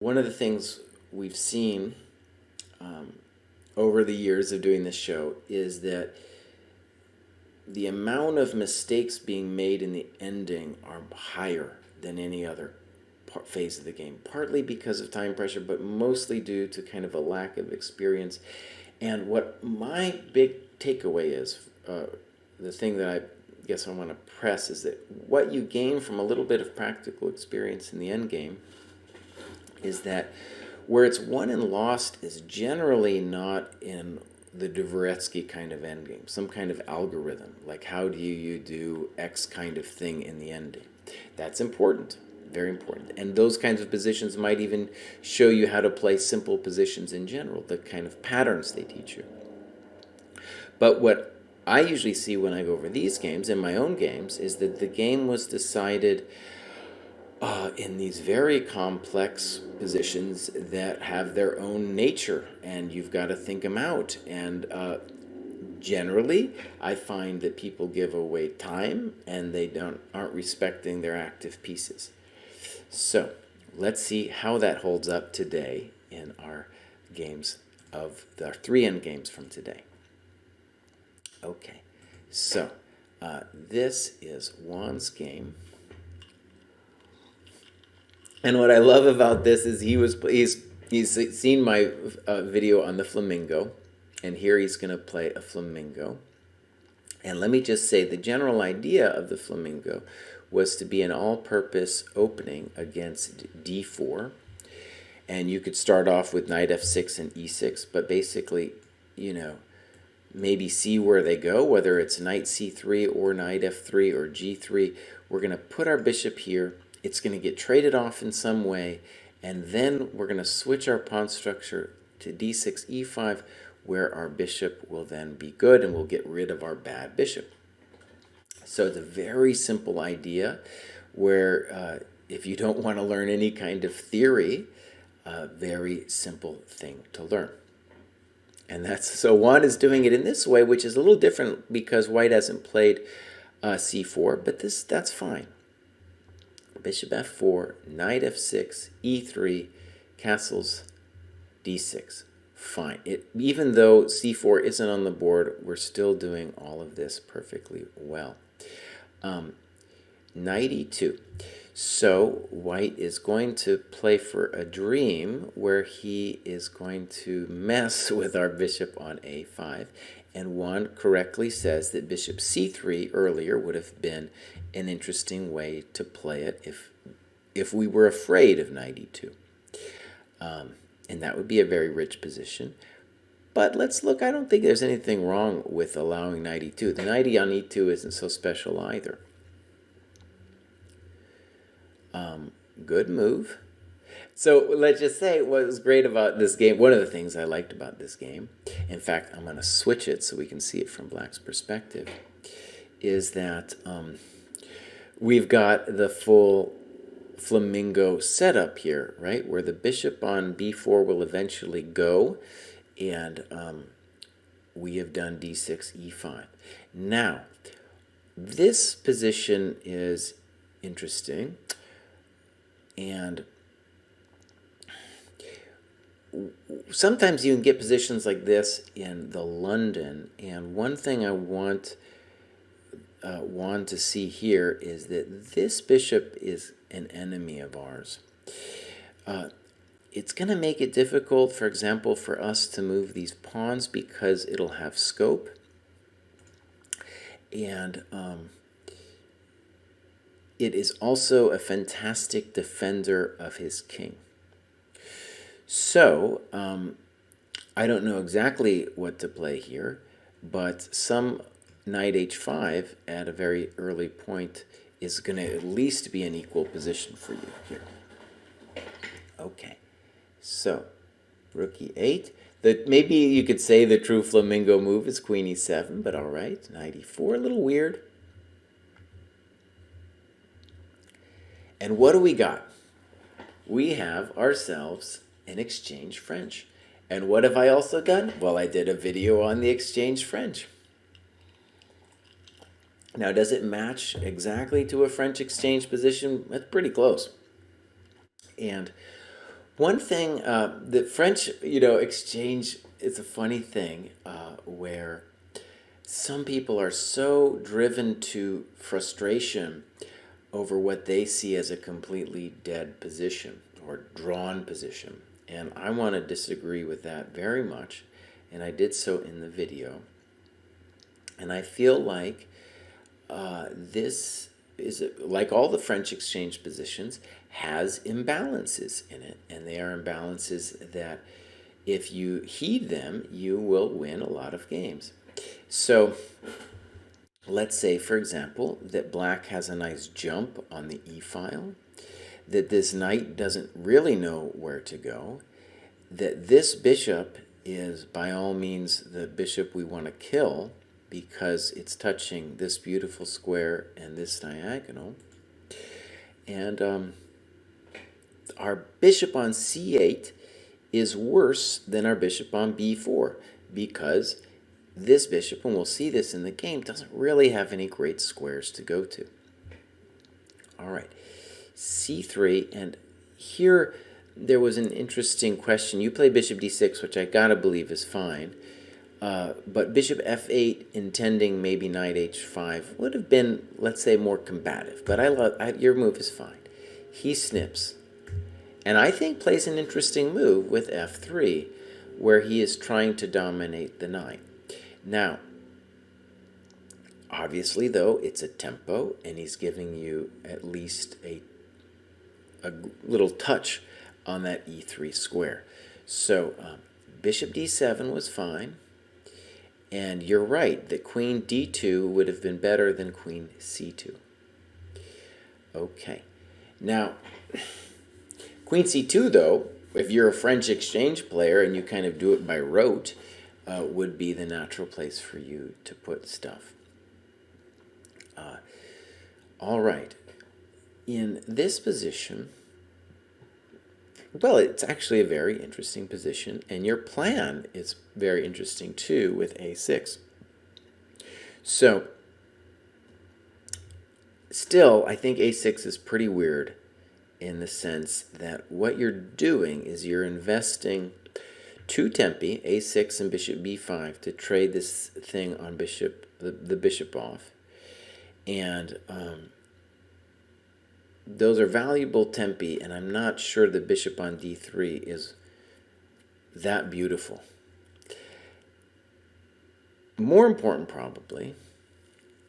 One of the things we've seen over the years of doing this show is that the amount of mistakes being made in the ending are higher than any other phase of the game, partly because of time pressure, but mostly due to kind of a lack of experience. And what my big takeaway is, the thing that I guess I want to press, is that what you gain from a little bit of practical experience in the end game is that where it's won and lost is generally not in the Dvoretsky kind of endgame, some kind of algorithm, like how do you do X kind of thing in the ending. That's important, very important. And those kinds of positions might even show you how to play simple positions in general, the kind of patterns they teach you. But what I usually see when I go over these games, in my own games, is that the game was decided in these very complex positions that have their own nature, and you've got to think them out. And generally, I find that people give away time, and they aren't respecting their active pieces. So let's see how that holds up today in our games of the three end games from today. Okay, so this is Juan's game. And what I love about this is he's seen my video on the flamingo, and here he's going to play a flamingo. And let me just say, the general idea of the flamingo was to be an all-purpose opening against d4. And you could start off with knight f6 and e6, but basically, maybe see where they go, whether it's knight c3 or knight f3 or g3. We're going to put our bishop here. It's going to get traded off in some way, and then we're going to switch our pawn structure to d6, e5, where our bishop will then be good, and we'll get rid of our bad bishop. So it's a very simple idea where if you don't want to learn any kind of theory, a very simple thing to learn. And so Juan is doing it in this way, which is a little different because white hasn't played c4, but that's fine. Bishop f4, knight f6, e3, castles, d6. Fine. Even though c4 isn't on the board, we're still doing all of this perfectly well. Knight e2. So white is going to play for a dream where he is going to mess with our bishop on a5. And Juan correctly says that bishop c3 earlier would have been an interesting way to play it if we were afraid of knight e2. And that would be a very rich position. But let's look. I don't think there's anything wrong with allowing knight e2. The knight on e2 isn't so special either. Good move. So let's just say what was great about this game, one of the things I liked about this game, in fact, I'm going to switch it so we can see it from Black's perspective, is that we've got the full flamingo setup here, right, where the bishop on b4 will eventually go, and we have done d6, e5. Now, this position is interesting, and sometimes you can get positions like this in the London, and one thing I want to see here is that this bishop is an enemy of ours. It's going to make it difficult, for example, for us to move these pawns because it'll have scope, and it is also a fantastic defender of his king. So, I don't know exactly what to play here, but some knight h5 at a very early point is going to at least be an equal position for you here. Okay, so rook e8. Maybe you could say the true flamingo move is queen e7, but all right, knight e4, a little weird. And what do we got? We have ourselves an exchange French. And what have I also done? Well, I did a video on the exchange French. Now, does it match exactly to a French exchange position? That's pretty close. And One thing, the French, exchange is a funny thing where some people are so driven to frustration over what they see as a completely dead position or drawn position. And I want to disagree with that very much, and I did so in the video. And I feel like this is, like all the French exchange positions, has imbalances in it. And they are imbalances that if you heed them, you will win a lot of games. So let's say, for example, that black has a nice jump on the e-file, that this knight doesn't really know where to go, that this bishop is by all means the bishop we want to kill because it's touching this beautiful square and this diagonal. And our bishop on c8 is worse than our bishop on b4 because this bishop, and we'll see this in the game, doesn't really have any great squares to go to. All right, c3, and here there was an interesting question. You play bishop d6, which I gotta believe is fine, but bishop f8 intending maybe knight h5 would have been, let's say, more combative. But your move is fine. He snips, and I think plays an interesting move with f3, where he is trying to dominate the knight. Now, obviously, though, it's a tempo, and he's giving you at least a little touch on that e3 square. So bishop d7 was fine, and you're right that queen d2 would have been better than queen c2. Okay, now queen c2, though, if you're a French exchange player and you kind of do it by rote, would be the natural place for you to put stuff. All right. In this position, well, it's actually a very interesting position, and your plan is very interesting too with a6. So, still, I think a6 is pretty weird in the sense that what you're doing is you're investing two tempi, a6 and bishop b5, to trade this thing on the bishop off. And those are valuable tempi, and I'm not sure the bishop on d3 is that beautiful. More important probably,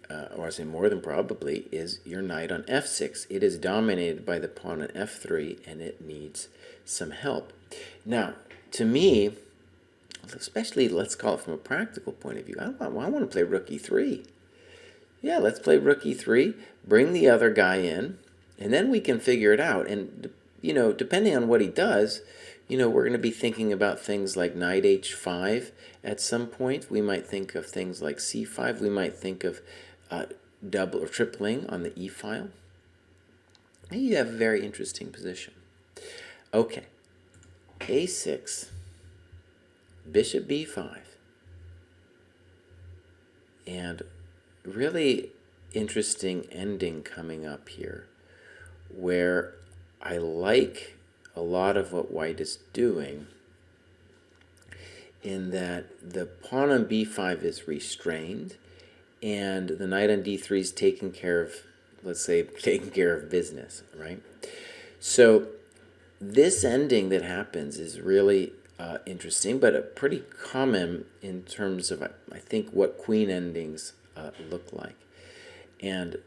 or I say more than probably, is your knight on f6. It is dominated by the pawn on f3, and it needs some help. Now, to me, especially let's call it from a practical point of view, I want to play rook e3. Yeah, let's play rook e3, bring the other guy in, and then we can figure it out. And, depending on what he does, we're going to be thinking about things like knight h5 at some point. We might think of things like c5. We might think of double or tripling on the e-file. Maybe you have a very interesting position. Okay, a6, bishop b5, and really interesting ending coming up here where I like a lot of what white is doing in that the pawn on b5 is restrained and the knight on d3 is taking care of, let's say, taking care of business, right? So this ending that happens is really interesting, but pretty common in terms of, I think, what queen endings look like. And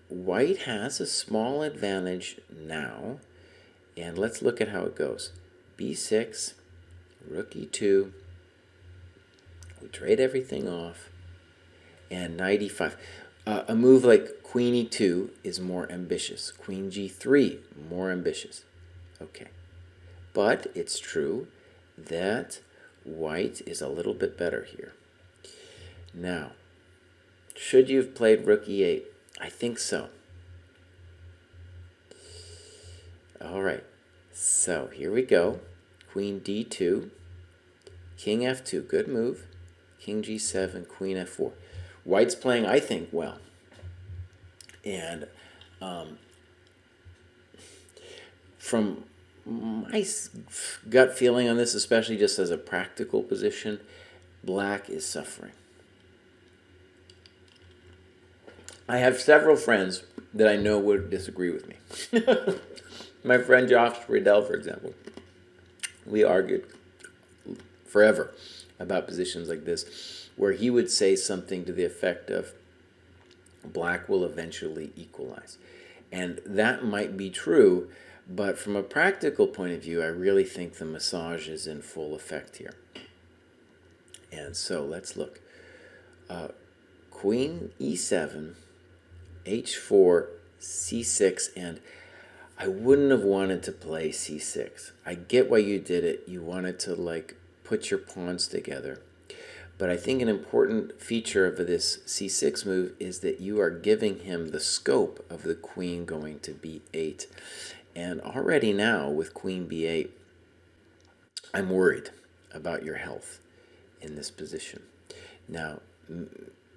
white has a small advantage now, and let's look at how it goes. b6, rook e2, we trade everything off, and knight e5. A move like queen e2 is more ambitious. Queen g3, more ambitious. Okay. But it's true that white is a little bit better here. Now, should you have played rook e8? I think so. All right. So here we go. Queen d2, king f2, good move. King g7, queen f4. White's playing, I think, well. And from my gut feeling on this, especially just as a practical position, black is suffering. I have several friends that I know would disagree with me. My friend Josh Riddell, for example, we argued forever about positions like this, where he would say something to the effect of, black will eventually equalize. And that might be true, but from a practical point of view, I really think the massage is in full effect here. And so let's look. Queen e7, h4, c6, and I wouldn't have wanted to play c6. I get why you did it. You wanted to like put your pawns together. But I think an important feature of this c6 move is that you are giving him the scope of the queen going to b8. And already now with queen b8, I'm worried about your health in this position. Now,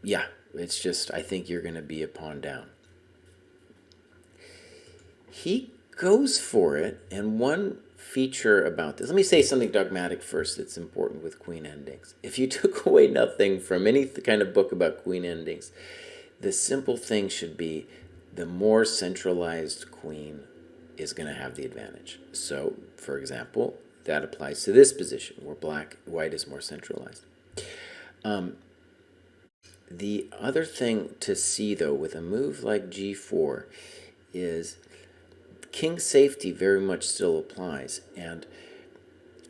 yeah, it's just, I think you're going to be a pawn down. He goes for it, and one feature about this, let me say something dogmatic first that's important with queen endings. If you took away nothing from any kind of book about queen endings, the simple thing should be the more centralized queen is going to have the advantage. So, for example, that applies to this position where white is more centralized. The other thing to see, though, with a move like g4 is king safety very much still applies. And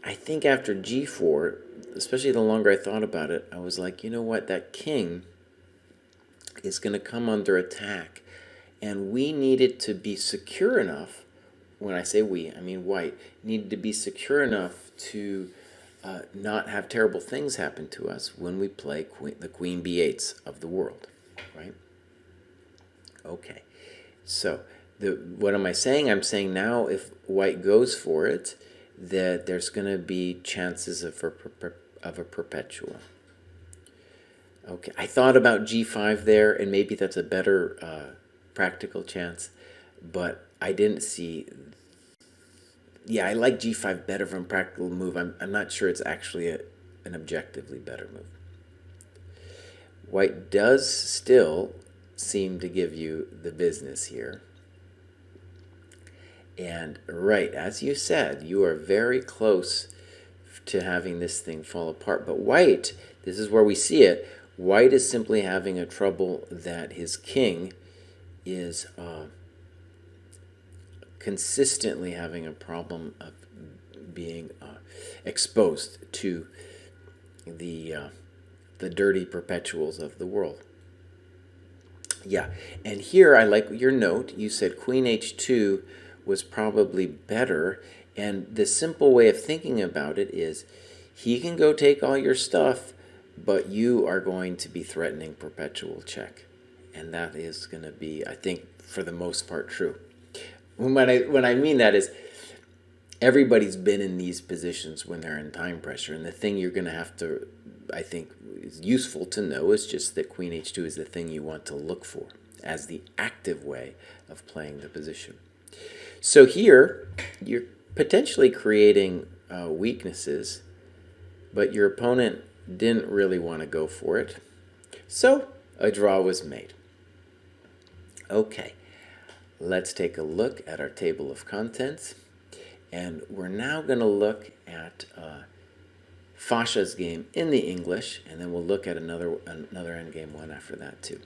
I think after g4, especially the longer I thought about it, I was like, you know what, that king is going to come under attack. And we needed to be secure enough, when I say we, I mean white, needed to be secure enough to not have terrible things happen to us when we play the queen b8s of the world, right? Okay, so what am I saying? I'm saying now if white goes for it, that there's going to be chances of a perpetual. Okay, I thought about g5 there, and maybe that's a better practical chance, but I didn't see. Yeah, I like g5 better from practical move. I'm not sure it's actually an objectively better move. White does still seem to give you the business here. And right, as you said, you are very close to having this thing fall apart. But white, this is where we see it, white is simply having a trouble that his king is consistently having a problem of being exposed to the dirty perpetuals of the world. Yeah, and here I like your note. You said queen h2 was probably better, and the simple way of thinking about it is he can go take all your stuff, but you are going to be threatening perpetual check. And that is going to be, I think, for the most part, true. When I mean that is, everybody's been in these positions when they're in time pressure, and the thing you're going to have to, I think, is useful to know is just that queen h2 is the thing you want to look for as the active way of playing the position. So here, you're potentially creating weaknesses, but your opponent didn't really want to go for it. So a draw was made. Okay, let's take a look at our table of contents. And we're now going to look at Sasha's game in the English, and then we'll look at another endgame one after that too.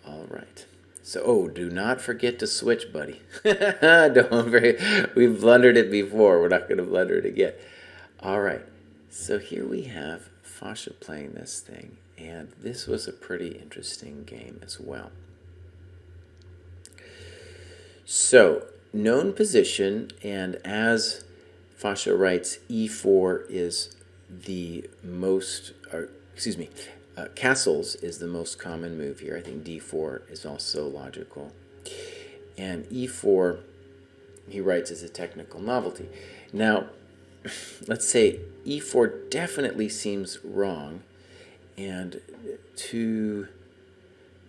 All right. So, do not forget to switch, buddy. Don't forget. We've blundered it before. We're not going to blunder it again. All right. So here we have Sasha playing this thing, and this was a pretty interesting game as well. So, known position, and as Sasha writes, e4 is the most, castles is the most common move here. I think d4 is also logical. And e4, he writes, is a technical novelty. Now, let's say e4 definitely seems wrong, and to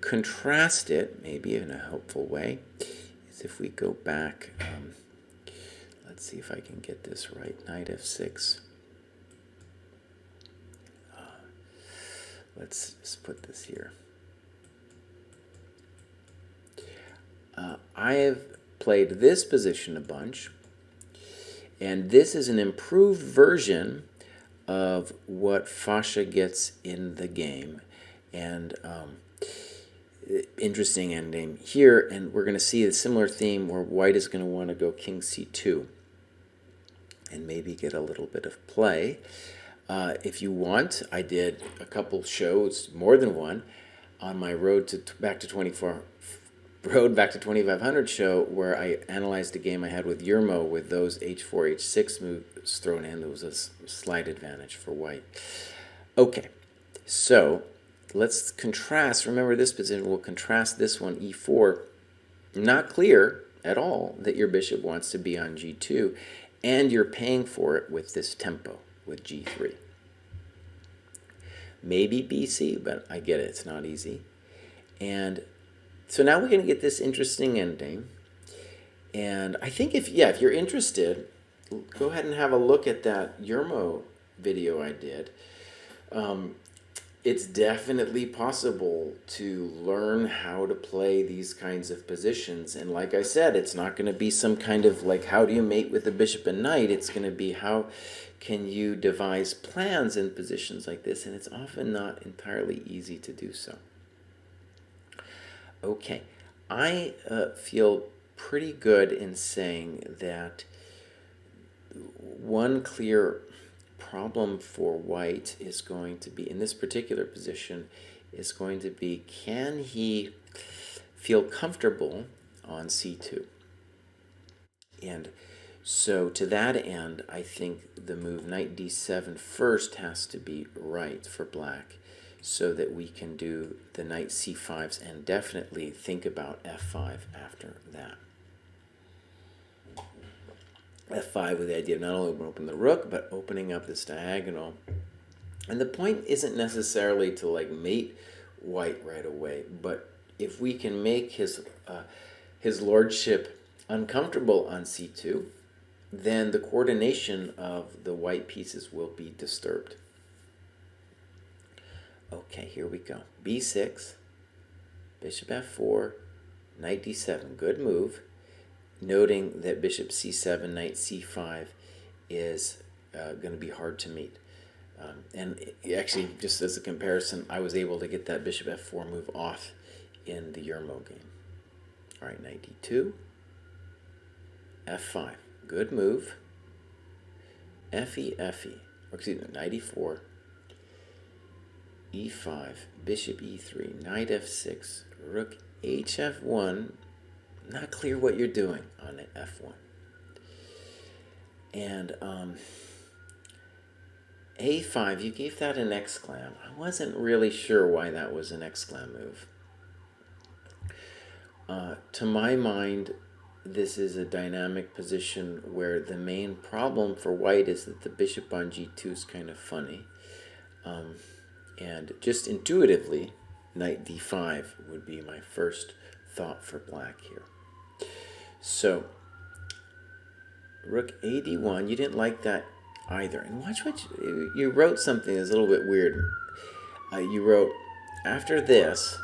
contrast it, maybe in a helpful way, is if we go back, let's see if I can get this right. Knight f6. Let's just put this here. I have played this position a bunch, and this is an improved version of what Sasha gets in the game. And interesting endgame here, and we're going to see a similar theme where white is going to want to go king c2 and maybe get a little bit of play. If you want, I did a couple shows, more than one, on my road back to 2500 show, where I analyzed a game I had with Yermo with those h4, h6 moves thrown in. There was a slight advantage for white. Okay, so let's contrast. Remember this position. We'll contrast this one, e4. Not clear at all that your bishop wants to be on g2, and you're paying for it with this tempo, with g3. Maybe bc, but I get it. It's not easy. And so now we're going to get this interesting ending. And I think if you're interested, go ahead and have a look at that Yermo video I did. It's definitely possible to learn how to play these kinds of positions. And like I said, it's not going to be some kind of like, how do you mate with the bishop and knight? It's going to be, how can you devise plans in positions like this? And it's often not entirely easy to do so. Okay, I feel pretty good in saying that one clear problem for white is going to be, in this particular position, is going to be, can he feel comfortable on c2? And so to that end, I think the move knight d7 first has to be right for black, so that we can do the knight c5s and definitely think about f5 after that. f5 with the idea of not only opening the rook, but opening up this diagonal. And the point isn't necessarily to like mate white right away, but if we can make his lordship uncomfortable on c2, then the coordination of the white pieces will be disturbed. Okay, here we go. b6, bishop f4, knight d7, good move. Noting that bishop c7, knight c5 is going to be hard to meet. And actually, just as a comparison, I was able to get that bishop f4 move off in the Yermo game. All right, knight d2, f5, good move. fe, fe, or excuse me, knight e4, e5, bishop e3, knight f6, rook hf1. Not clear what you're doing on f1. And a5, you gave that an exclam. I wasn't really sure why that was an exclam move. To my mind, this is a dynamic position where the main problem for white is that the bishop on g2 is kind of funny. And just intuitively, knight d5 would be my first thought for black here. So, rook a d1, you didn't like that either. And watch what you wrote something that's a little bit weird. You wrote, after this,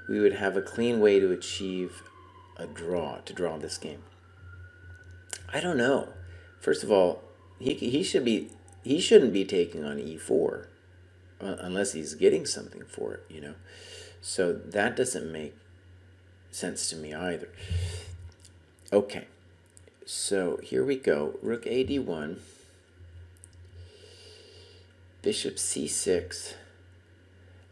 we would have a clean way to achieve a draw, to draw this game. I don't know. First of all, he shouldn't be taking on e4 unless he's getting something for it, you know. So that doesn't make sense to me either. Okay, so here we go. Rook a d1, bishop c6.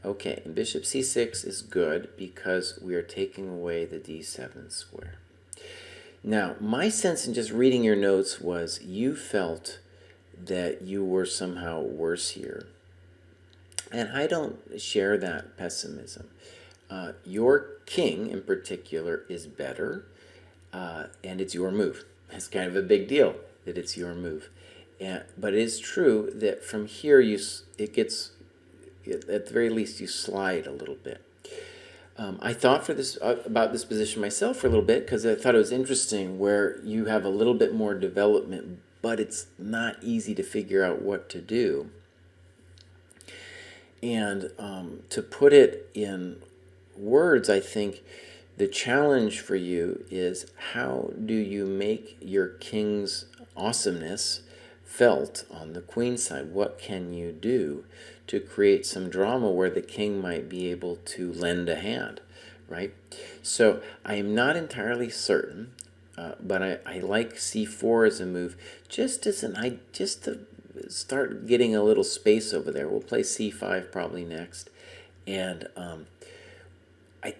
Okay, and bishop c6 is good because we are taking away the d7 square. Now, my sense in just reading your notes was you felt that you were somehow worse here. And I don't share that pessimism. Your king, in particular, is better, and it's your move. It's kind of a big deal that it's your move. But it is true that from here, at the very least, you slide a little bit. I thought for this about this position myself for a little bit because I thought it was interesting where you have a little bit more development, but it's not easy to figure out what to do. And to put it in words, I think the challenge for you is how do you make your king's awesomeness felt on the queen side? What can you do to create some drama where the king might be able to lend a hand, right? So I am not entirely certain, but I like c4 as a move, just as just to start getting a little space over there. We'll play c5 probably next, and I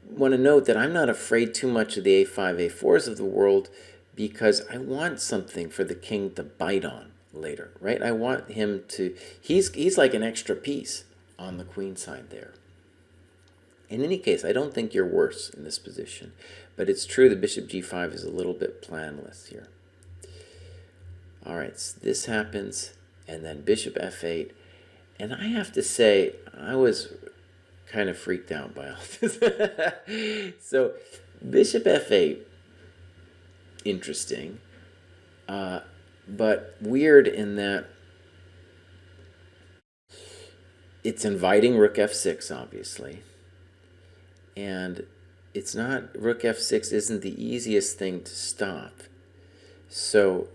want to note that I'm not afraid too much of the a5, a4s of the world because I want something for the king to bite on later, right? I want him to, he's like an extra piece on the queen side there. In any case, I don't think you're worse in this position, but it's true the bishop g5 is a little bit planless here. All right, so this happens, and then bishop f8, and I have to say, I was kind of freaked out by all this. So bishop f8, interesting, but weird in that it's inviting rook f6, obviously, and it's not, rook f6 isn't the easiest thing to stop. So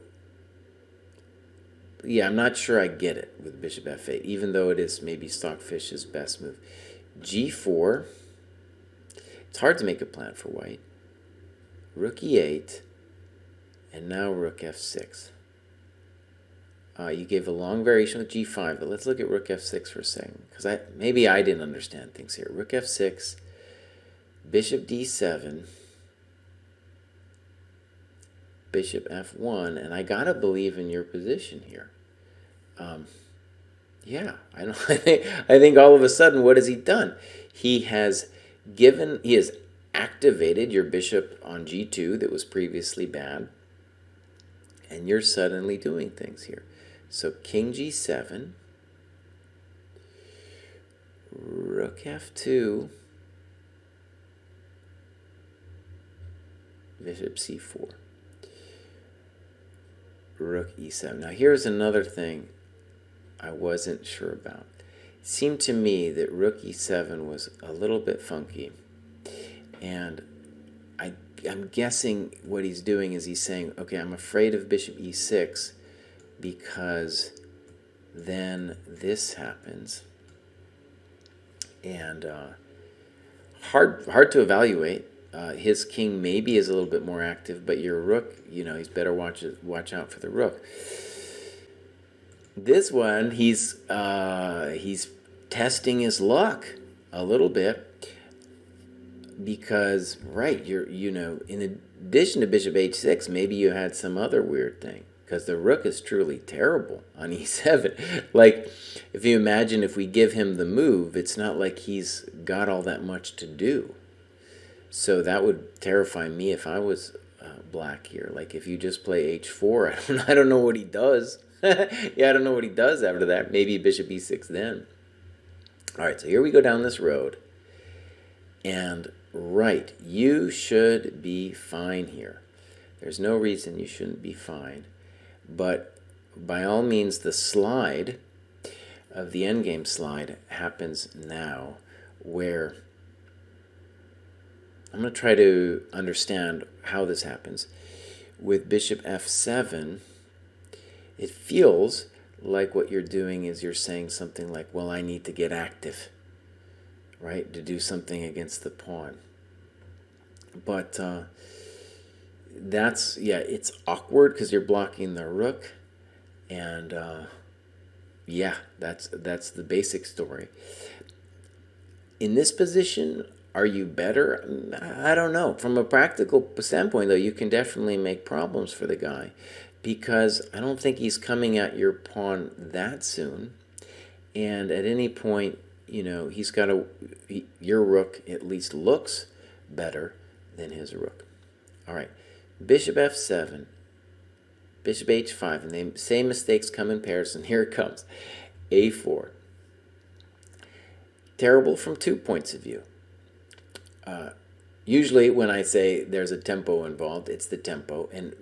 yeah, I'm not sure I get it with bishop f8, even though it is maybe Stockfish's best move. g4, it's hard to make a plan for white. Rook e8, and now rook f6. You gave a long variation with g5, but let's look at rook f6 for a second, because maybe I didn't understand things here. Rook f6, bishop d7, bishop f1, and I gotta believe in your position here. Yeah, I know. I think all of a sudden, what has he done? He has activated your bishop on g2 that was previously bad, and you're suddenly doing things here. So king g7, rook f2, bishop c4, rook e7. Now here's another thing I wasn't sure about. It seemed to me that rook e7 was a little bit funky, and I'm guessing what he's doing is he's saying, okay, I'm afraid of bishop e6 because then this happens, and hard to evaluate. His king maybe is a little bit more active, but your rook, he's better watch out for the rook. This one, he's testing his luck a little bit because, right, in addition to bishop h6, maybe you had some other weird thing because the rook is truly terrible on e7. Like, if you imagine if we give him the move, it's not like he's got all that much to do. So that would terrify me if I was black here. Like, if you just play h4, I don't know what he does. Yeah, I don't know what he does after that. Maybe bishop e6 then. All right, so here we go down this road. And, right, you should be fine here. There's no reason you shouldn't be fine. But by all means, the slide of the endgame slide happens now, where I'm going to try to understand how this happens. With bishop f7, it feels like what you're doing is you're saying something like, well, I need to get active, right, to do something against the pawn. But it's awkward because you're blocking the rook, and yeah, that's the basic story. In this position, are you better? I don't know. From a practical standpoint, though, you can definitely make problems for the guy because I don't think he's coming at your pawn that soon. And at any point, he's got your rook at least looks better than his rook. All right, bishop f7, bishop h5, and the same mistakes come in pairs, and here it comes, a4. Terrible from two points of view. Usually when I say there's a tempo involved, it's the tempo, and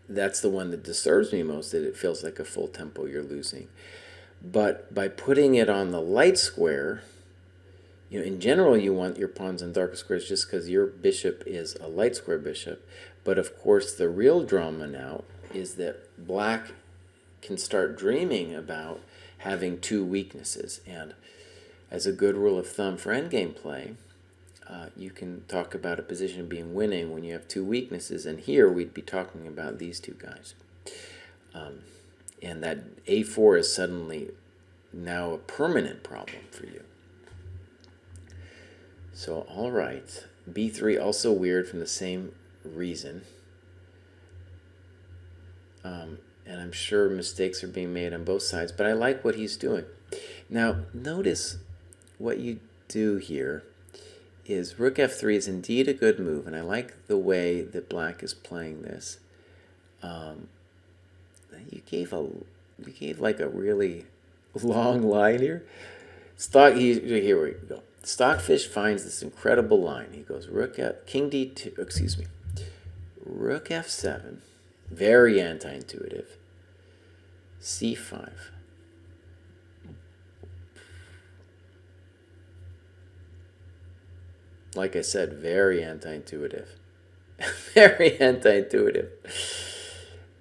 that's the one that disturbs me most, that it feels like a full tempo you're losing. But by putting it on the light square, in general you want your pawns on darker squares just because your bishop is a light square bishop. But of course the real drama now is that black can start dreaming about having two weaknesses. And as a good rule of thumb for endgame play, you can talk about a position being winning when you have two weaknesses, and here we'd be talking about these two guys. And that a4 is suddenly now a permanent problem for you. So, all right, b3 also weird from the same reason. And I'm sure mistakes are being made on both sides, but I like what he's doing. Now, notice what you do here is rook f3 is indeed a good move, and I like the way that black is playing this. You gave like a really long line here. Here we go. Stockfish finds this incredible line. He goes king d2, excuse me, rook f7, very anti-intuitive, c5. Like I said, very anti-intuitive. Very anti-intuitive.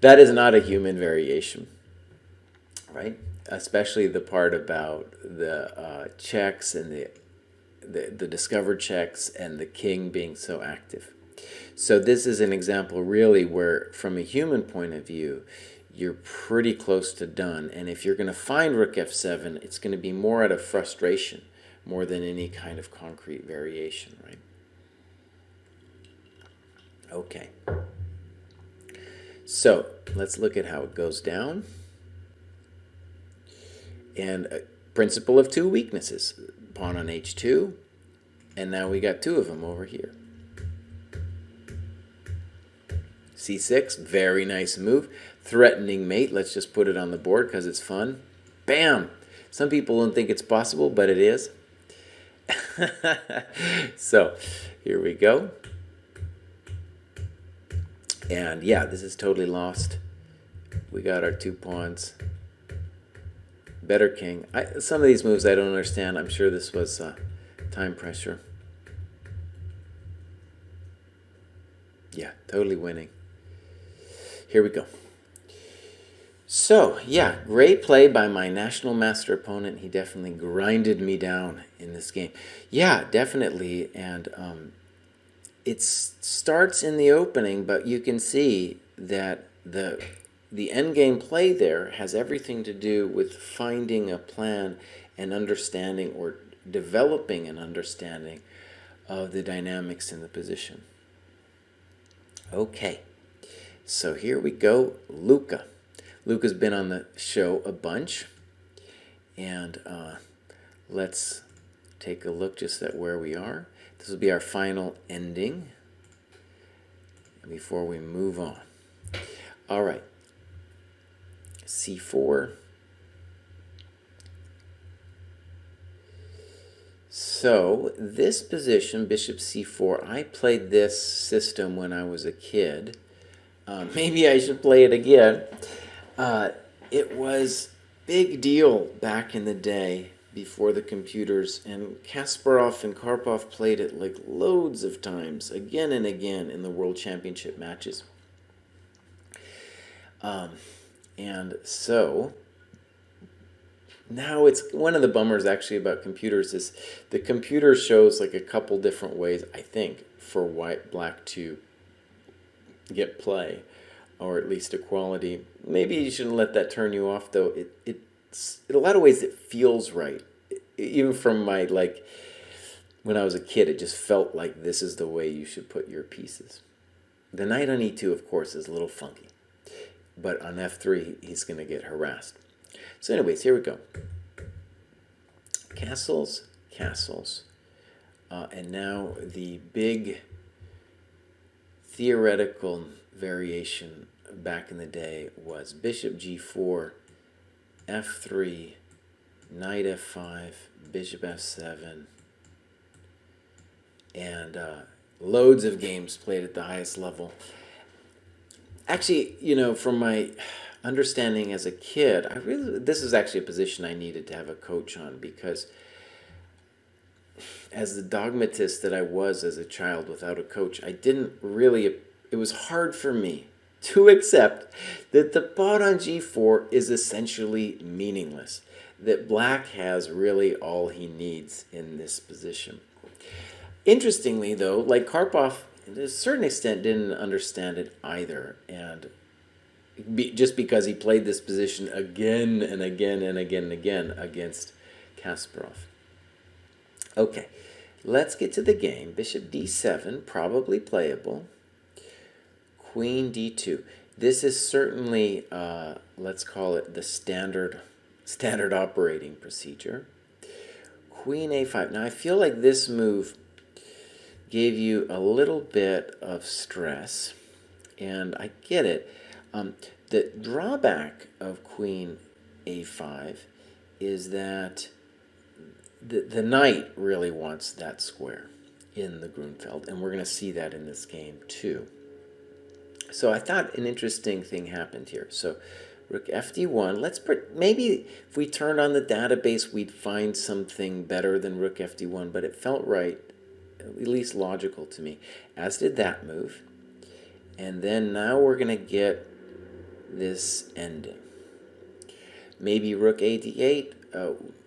That is not a human variation, right? Especially the part about the checks and the discovered checks and the king being so active. So this is an example really where, from a human point of view, you're pretty close to done. And if you're going to find rook f7, it's going to be more out of frustration more than any kind of concrete variation, right? Okay. So let's look at how it goes down. And a principle of two weaknesses. Pawn on h2, and now we got two of them over here. c6, very nice move. Threatening mate, let's just put it on the board because it's fun. Bam! Some people don't think it's possible, but it is. So, here we go. And yeah, this is totally lost. We got our two pawns. Better king. Some of these moves I don't understand. I'm sure this was time pressure. Yeah, totally winning. Here we go. So, yeah, great play by my national master opponent. He definitely grinded me down in this game. Yeah, definitely. And it starts in the opening, but you can see that the endgame play there has everything to do with finding a plan and understanding, or developing an understanding of the dynamics in the position. Okay, so here we go, Luca. Luca's been on the show a bunch, and let's take a look just at where we are. This will be our final ending before we move on. All right. c4. So this position, bishop c4, I played this system when I was a kid. Maybe I should play it again. It was big deal back in the day before the computers, and Kasparov and Karpov played it like loads of times, again and again in the World Championship matches. And so now it's one of the bummers actually about computers is the computer shows like a couple different ways, I think, for black to get play, or at least equality. Maybe you shouldn't let that turn you off, though. It's in a lot of ways it feels right. Even from my, like, when I was a kid, it just felt like this is the way you should put your pieces. The knight on e2, of course, is a little funky. But on f3, he's going to get harassed. So anyways, here we go. Castles, castles. And now the big theoretical variation back in the day was bishop g4, f3, knight f5, bishop f7, and loads of games played at the highest level. Actually, from my understanding as a kid, this is actually a position I needed to have a coach on, because as the dogmatist that I was as a child without a coach, I didn't really, it was hard for me to accept that the pawn on g4 is essentially meaningless, that black has really all he needs in this position. Interestingly, though, like Karpov, to a certain extent, didn't understand it either, and just because he played this position again and again and again and again against Kasparov. Okay, let's get to the game. Bishop d7, probably playable. Queen d2. This is certainly, let's call it the standard operating procedure. Queen a5. Now, I feel like this move gave you a little bit of stress, and I get it. The drawback of queen a5 is that the knight really wants that square in the Grunfeld, and we're going to see that in this game too. So I thought an interesting thing happened here. So rook fd1. Maybe if we turned on the database, we'd find something better than rook fd1, but it felt right, at least logical to me, as did that move. And then now we're going to get this ending. Maybe rook a d8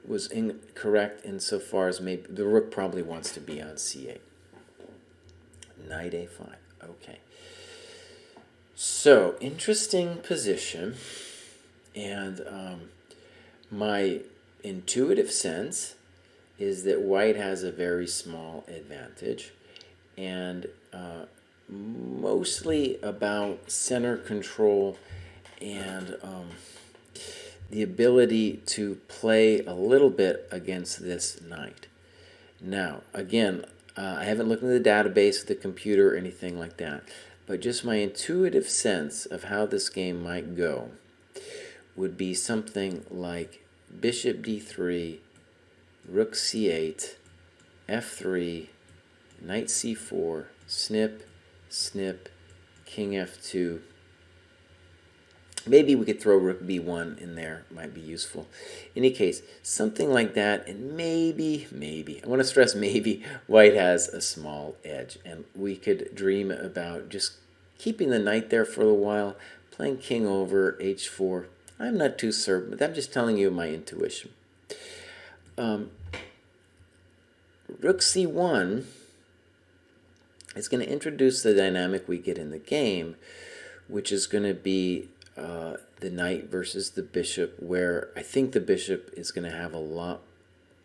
was incorrect insofar as maybe the rook probably wants to be on c8. Knight a5. Okay. So, interesting position. And my intuitive sense is that white has a very small advantage, and mostly about center control and the ability to play a little bit against this knight. Now, again, I haven't looked into the database, the computer, or anything like that, but just my intuitive sense of how this game might go would be something like bishop d3, rook c8, f3, knight c4, snip, snip, king f2. Maybe we could throw rook b1 in there, might be useful. In any case, something like that, and maybe, I want to stress maybe, white has a small edge, and we could dream about just keeping the knight there for a while, playing king over h4. I'm not too certain, but I'm just telling you my intuition. Rook c1 is going to introduce the dynamic we get in the game, which is going to be the knight versus the bishop, where I think the bishop is going to have a lot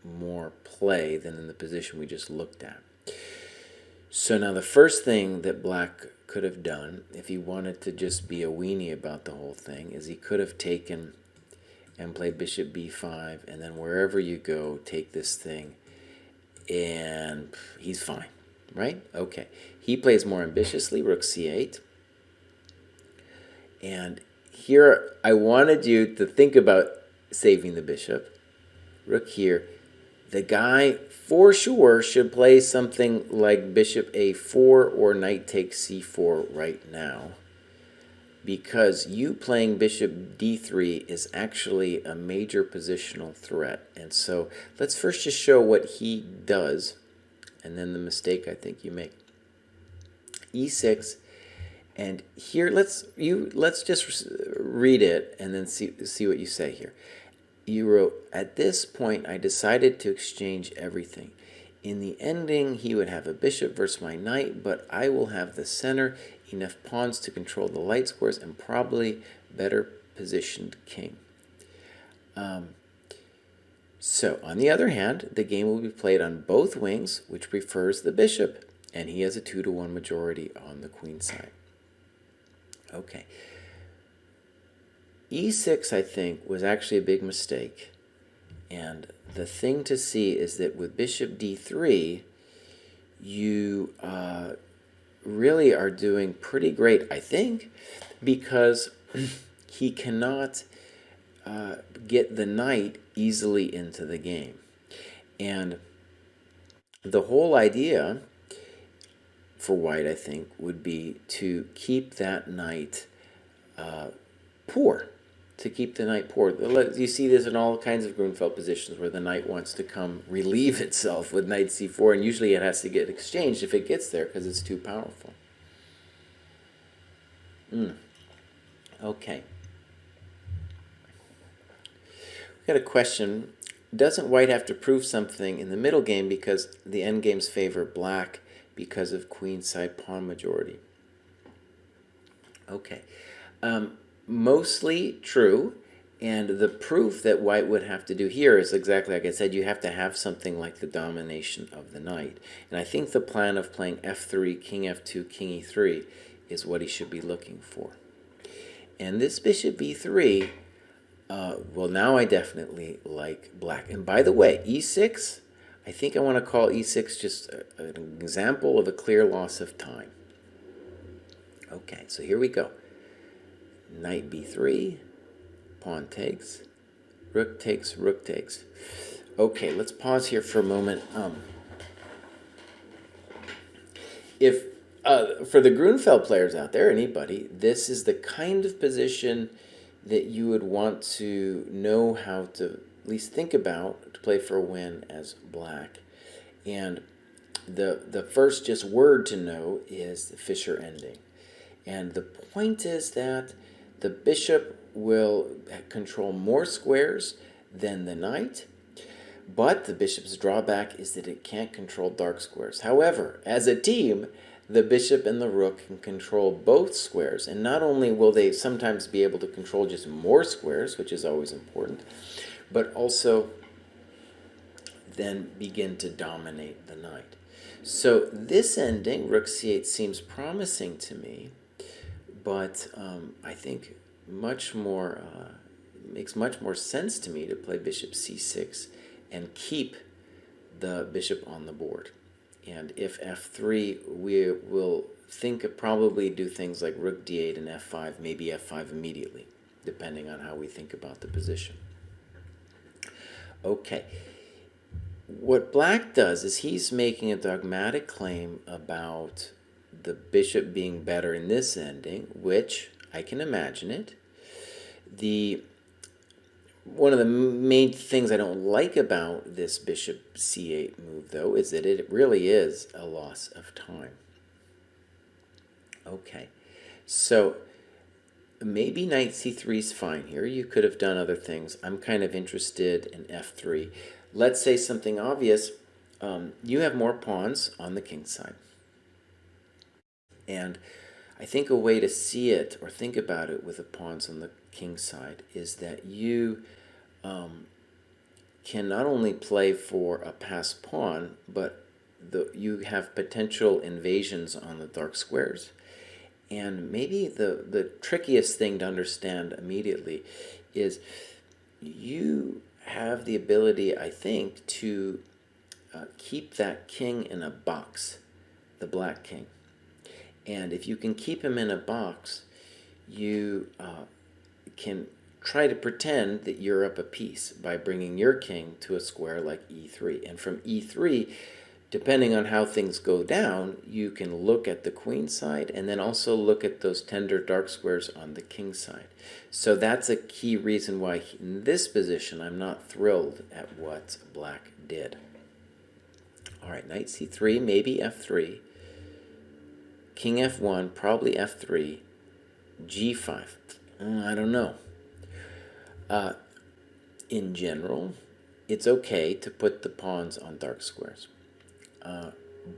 more play than in the position we just looked at. So now the first thing that black could have done, if he wanted to just be a weenie about the whole thing, is he could have taken and played bishop b5, and then wherever you go, take this thing, and he's fine, right? Okay. He plays more ambitiously, rook c8, and here I wanted you to think about saving the bishop. Rook here. The guy for sure should play something like bishop a4 or knight takes c4 right now, because you playing bishop d3 is actually a major positional threat. And so let's first just show what he does, and then the mistake I think you make. e6. And here, let's just read it and then see what you say here. You wrote, at this point, I decided to exchange everything. In the ending, he would have a bishop versus my knight, but I will have the center, enough pawns to control the light squares, and probably better positioned king. So, on the other hand, the game will be played on both wings, which prefers the bishop, and he has a 2-to-1 majority on the queen side. Okay. e6, I think, was actually a big mistake. And the thing to see is that with bishop d3, you really are doing pretty great, I think, because he cannot get the knight easily into the game. And the whole idea for white, I think, would be to keep that knight poor. To keep the knight poor. You see this in all kinds of Grunfeld positions where the knight wants to come relieve itself with knight c4, and usually it has to get exchanged if it gets there because it's too powerful. Okay. We got a question. Doesn't white have to prove something in the middle game because the endgames favor black because of queenside pawn majority? Okay. Mostly true, and the proof that white would have to do here is exactly like I said. You have to have something like the domination of the knight, and I think the plan of playing f3, king f2, king e3 is what he should be looking for. And this bishop b3, well, now I definitely like black. And by the way, e6, I think I want to call e6 just an example of a clear loss of time. Okay, so here we go. Knight b3, pawn takes, rook takes, rook takes. Okay, let's pause here for a moment. If for the Grunfeld players out there, anybody, this is the kind of position that you would want to know how to at least think about to play for a win as black. And the first just word to know is the Fischer ending. And the point is that the bishop will control more squares than the knight, but the bishop's drawback is that it can't control dark squares. However, as a team, the bishop and the rook can control both squares, and not only will they sometimes be able to control just more squares, which is always important, but also then begin to dominate the knight. So this ending, rook c8, seems promising to me, but I think makes much more sense to me to play bishop c6 and keep the bishop on the board. And if f3, we will probably do things like rook d8 and f5, maybe f5 immediately, depending on how we think about the position. Okay. What black does is he's making a dogmatic claim about the bishop being better in this ending, which I can imagine it. One of the main things I don't like about this bishop c8 move, though, is that it really is a loss of time. Okay, so maybe knight c3 is fine here. You could have done other things. I'm kind of interested in f3. Let's say something obvious. You have more pawns on the king side. And I think a way to see it or think about it with the pawns on the king side is that you can not only play for a passed pawn, but you have potential invasions on the dark squares. And maybe the trickiest thing to understand immediately is you have the ability, I think, to keep that king in a box, the black king. And if you can keep him in a box, you can try to pretend that you're up a piece by bringing your king to a square like e3. And from e3, depending on how things go down, you can look at the queen side and then also look at those tender dark squares on the king side. So that's a key reason why in this position I'm not thrilled at what black did. All right, knight c3, maybe f3. King f1, probably f3, g5. I don't know. In general, it's okay to put the pawns on dark squares.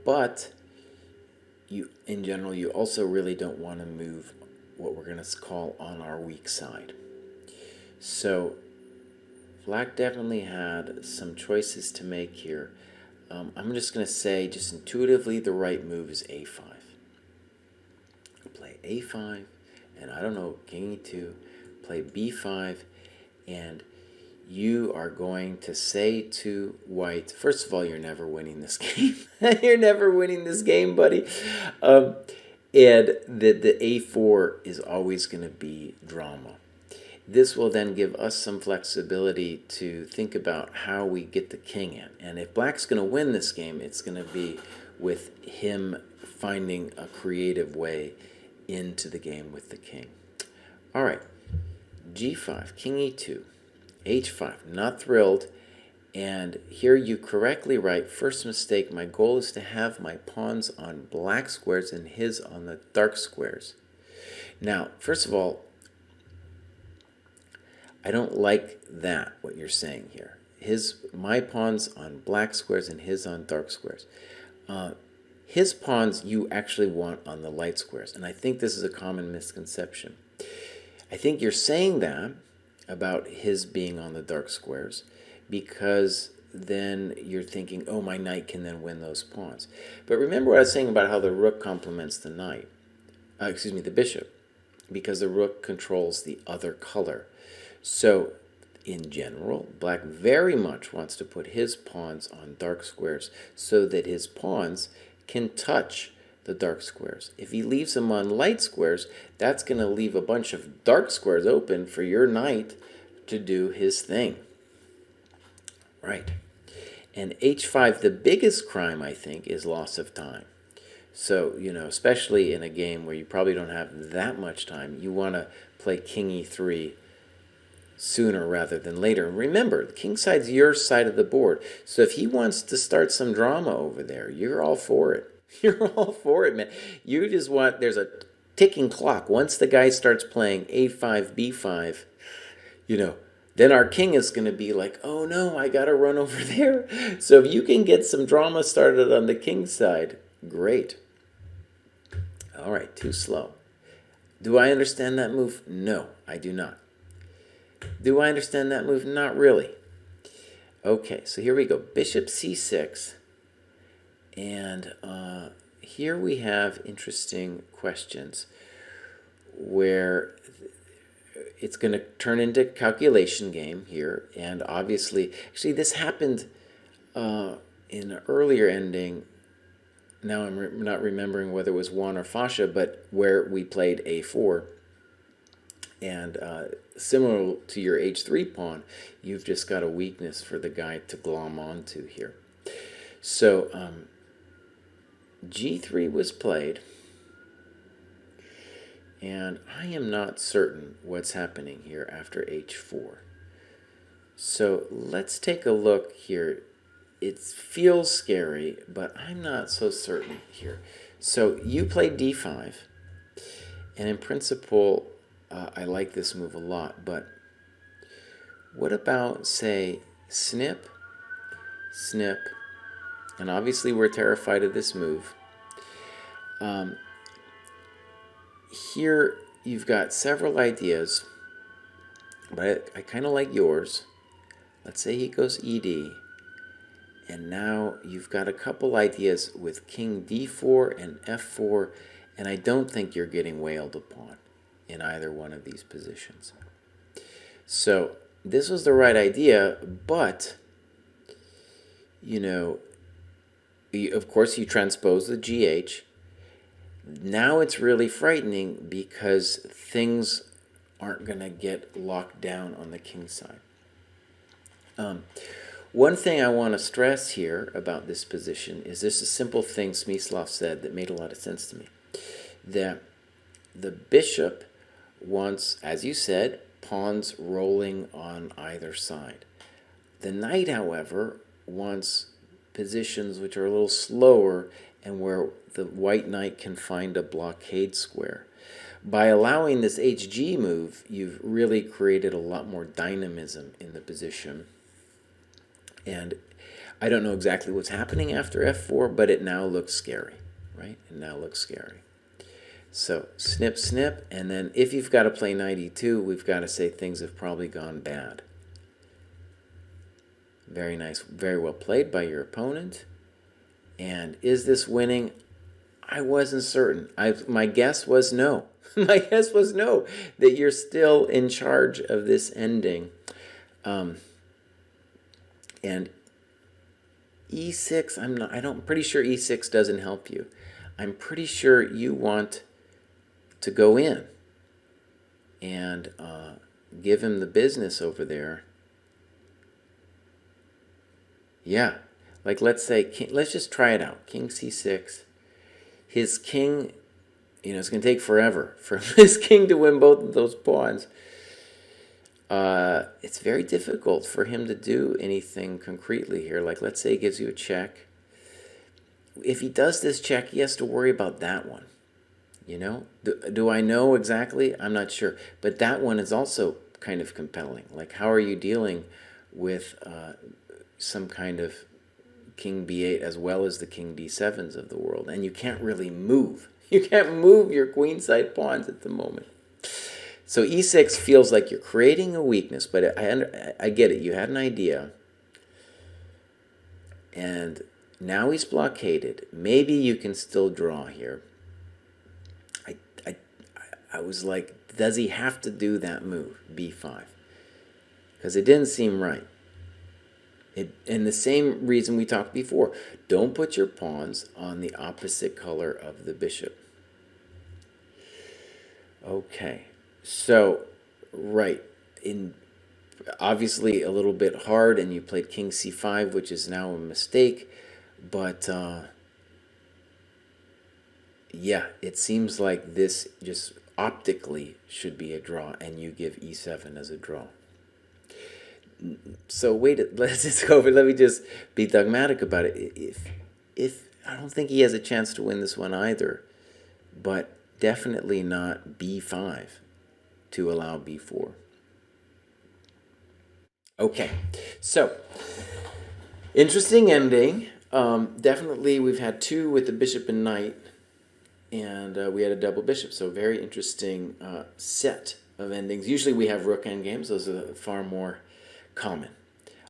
But in general, you also really don't want to move what we're going to call on our weak side. So black definitely had some choices to make here. I'm just going to say, just intuitively, the right move is a5. Play a5, and I don't know, king e2, play b5, and you are going to say to white, first of all, you're never winning this game. You're never winning this game, buddy. And the a4 is always going to be drama. This will then give us some flexibility to think about how we get the king in. And if black's going to win this game, it's going to be with him finding a creative way into the game with the king. All right, g5, king e2, h5, not thrilled. And here you correctly write, first mistake, my goal is to have my pawns on black squares and his on the dark squares. Now, first of all, I don't like that, what you're saying here. My pawns on black squares and his on dark squares. His pawns you actually want on the light squares, and I think this is a common misconception. I think you're saying that about his being on the dark squares because then you're thinking, oh, my knight can then win those pawns. But remember what I was saying about how the rook complements the knight, the bishop, because the rook controls the other color. So in general, black very much wants to put his pawns on dark squares so that his pawns can touch the dark squares. If he leaves them on light squares, that's going to leave a bunch of dark squares open for your knight to do his thing. Right. And h5, the biggest crime, I think, is loss of time. So, especially in a game where you probably don't have that much time, you want to play king e3 sooner rather than later. And remember, the king side's your side of the board. So if he wants to start some drama over there, you're all for it. You're all for it, man. You just want, there's a ticking clock. Once the guy starts playing a5, b5, then our king is going to be like, oh no, I got to run over there. So if you can get some drama started on the king side, great. All right, too slow. Do I understand that move? No, I do not. Do I understand that move? Not really. Okay, so here we go. Bishop c6. And here we have interesting questions where it's going to turn into a calculation game here. And obviously, actually this happened in an earlier ending. Now I'm not remembering whether it was Juan or Sasha, but where we played a4. And similar to your h3 pawn, you've just got a weakness for the guy to glom onto here. So g3 was played, and I am not certain what's happening here after h4. So let's take a look here. It feels scary, but I'm not so certain here. So you played d5, and in principle, I like this move a lot, but what about, say, snip, snip, and obviously we're terrified of this move. Here you've got several ideas, but I kind of like yours. Let's say he goes ed, and now you've got a couple ideas with king d4 and f4, and I don't think you're getting wailed upon in either one of these positions. So this was the right idea, but of course you transpose the GH. Now it's really frightening because things aren't going to get locked down on the king side. One thing I want to stress here about this position is this a simple thing Smyslov said that made a lot of sense to me. That the bishop wants, as you said, pawns rolling on either side. The knight, however, wants positions which are a little slower and where the white knight can find a blockade square. By allowing this HG move, you've really created a lot more dynamism in the position. And I don't know exactly what's happening after f4, but it now looks scary, right? It now looks scary. So snip, snip, and then if you've got to play knight e2, we've got to say things have probably gone bad. Very nice, very well played by your opponent. And is this winning? I wasn't certain. My guess was no. My guess was no, that you're still in charge of this ending. And e6, I'm pretty sure e6 doesn't help you. I'm pretty sure you want to go in and give him the business over there. Yeah, Like let's say, let's just try it out. King c6. His king, it's going to take forever for his king to win both of those pawns. It's very difficult for him to do anything concretely here. Like let's say he gives you a check. If he does this check, he has to worry about that one. Do I know exactly? I'm not sure. But that one is also kind of compelling. Like, how are you dealing with some kind of king b8 as well as the king d7s of the world? And you can't really move. You can't move your queenside pawns at the moment. So e6 feels like you're creating a weakness, but I get it. You had an idea, and now he's blockaded. Maybe you can still draw here. I was like, does he have to do that move, b5? Because it didn't seem right. And the same reason we talked before. Don't put your pawns on the opposite color of the bishop. Okay. So, right. Obviously a little bit hard, and you played king c5, which is now a mistake. But, yeah, it seems like this just optically should be a draw, and you give e7 as a draw. So wait, let's just go over. Let me just be dogmatic about it. If I don't think he has a chance to win this one either, but definitely not b5 to allow b4. Okay, so interesting ending. Definitely, we've had two with the bishop and knight, and we had a double bishop. So very interesting set of endings. Usually we have rook endgames. Those are far more common.